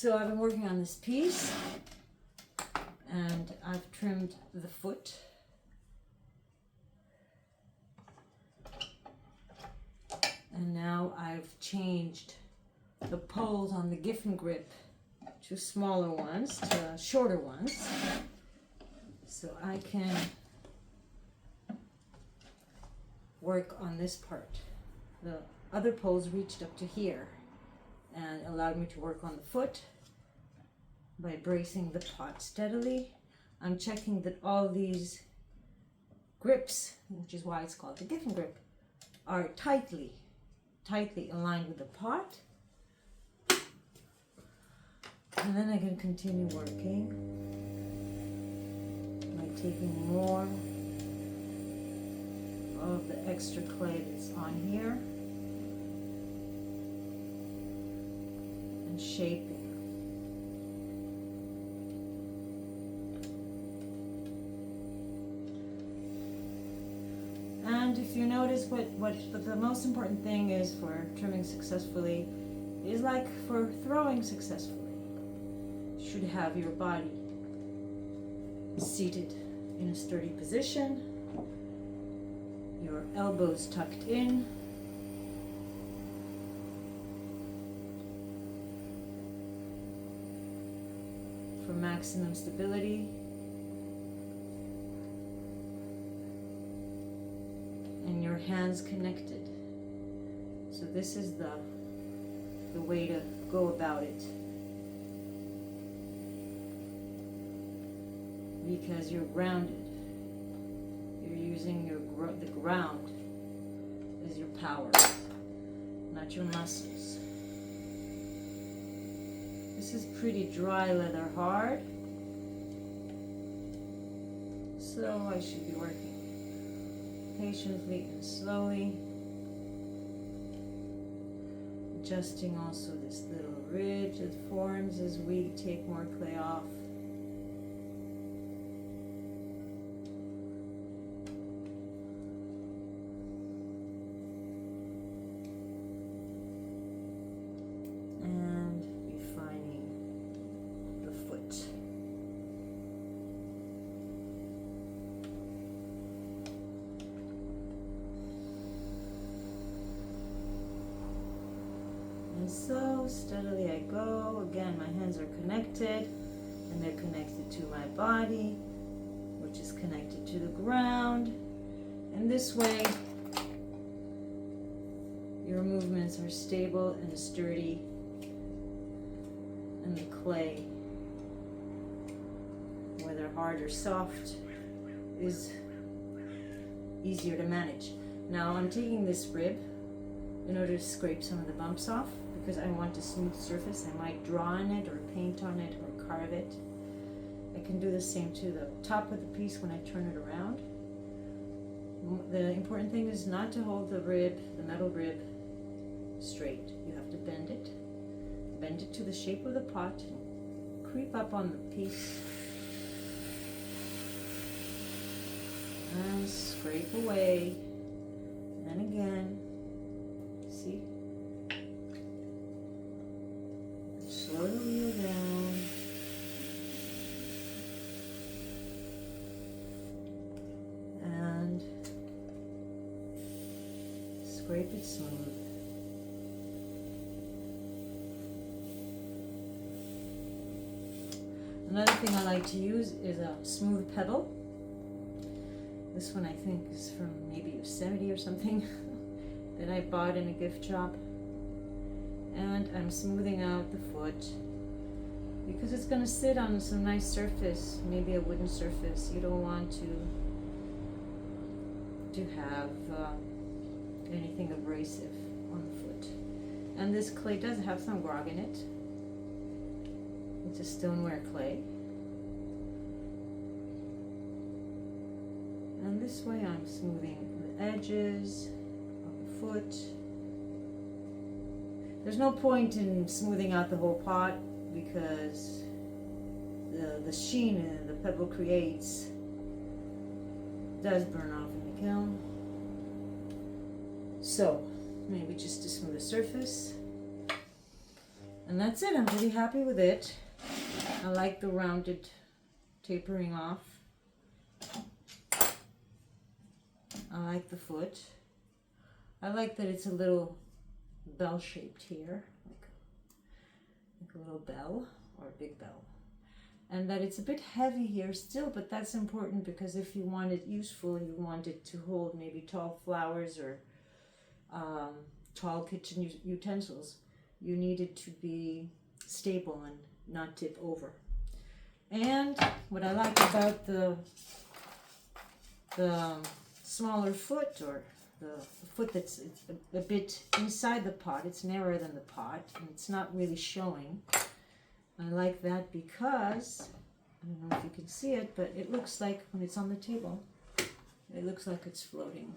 So I've been working on this piece and I've trimmed the foot. And now I've changed the poles on the Giffin Grip to smaller ones, to shorter ones. So I can work on this part. The other poles reached up to here and allowed me to work on the foot by bracing the pot steadily. I'm checking that all these grips, which is why it's called the Giffin Grip, are tightly aligned with the pot. And then I can continue working by taking more of the extra clay that's on here and shaping. And if you notice what the most important thing is for trimming successfully is like for throwing successfully. You should have your body seated in a sturdy position, your elbows tucked in, for maximum stability, and your hands connected. So this is the way to go about it, because you're grounded. You're using the ground as your power, not your muscles. This is pretty dry leather hard, so I should be working patiently and slowly, adjusting also this little ridge that forms as we take more clay off. And refining the foot. And so steadily I go. Again, my hands are connected, and they're connected to my body, which is connected to the ground. And this way, your movements are stable and sturdy, and the clay, whether hard or soft, is easier to manage. Now I'm taking this rib in order to scrape some of the bumps off, because I want a smooth surface. I might draw on it or paint on it or carve it. I can do the same to the top of the piece when I turn it around. The important thing is not to hold the rib, the metal rib, straight. You have to bend it to the shape of the pot, and creep up on the piece and scrape away. And then again, see? Slow the wheel down. And scrape it smooth. Another thing I like to use is a smooth pebble. This one I think is from maybe Yosemite or something that I bought in a gift shop. And I'm smoothing out the foot because it's going to sit on some nice surface, maybe a wooden surface. You don't want to have anything abrasive on the foot. And this clay does have some grog in it. It's a stoneware clay. And this way I'm smoothing the edges of the foot. There's no point in smoothing out the whole pot because the sheen the pebble creates does burn off in the kiln. So maybe just to smooth the surface. And that's it. I'm pretty happy with it. I like the rounded tapering off. I like the foot. I like that it's a little bell shaped here, like a little bell or a big bell. And that it's a bit heavy here still, but that's important because if you want it useful, you want it to hold maybe tall flowers or tall kitchen utensils. You need it to be stable and not tip over. And what I like about the smaller foot, or the foot that's a bit inside the pot, it's narrower than the pot and it's not really showing. I like that because, I don't know if you can see it, but it looks like when it's on the table, it looks like it's floating.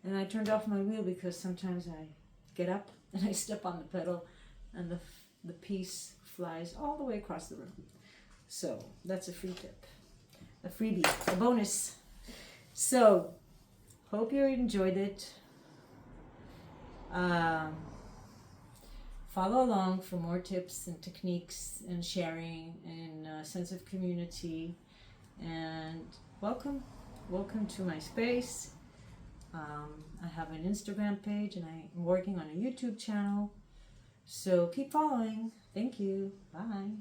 And I turned off my wheel because sometimes I get up and I step on the pedal and the piece flies all the way across the room. So that's a free tip, a freebie, a bonus. So hope you enjoyed it. Follow along for more tips and techniques and sharing and a sense of community. And welcome to my space. I have an Instagram page and I'm working on a YouTube channel. So keep following. Thank you. Bye.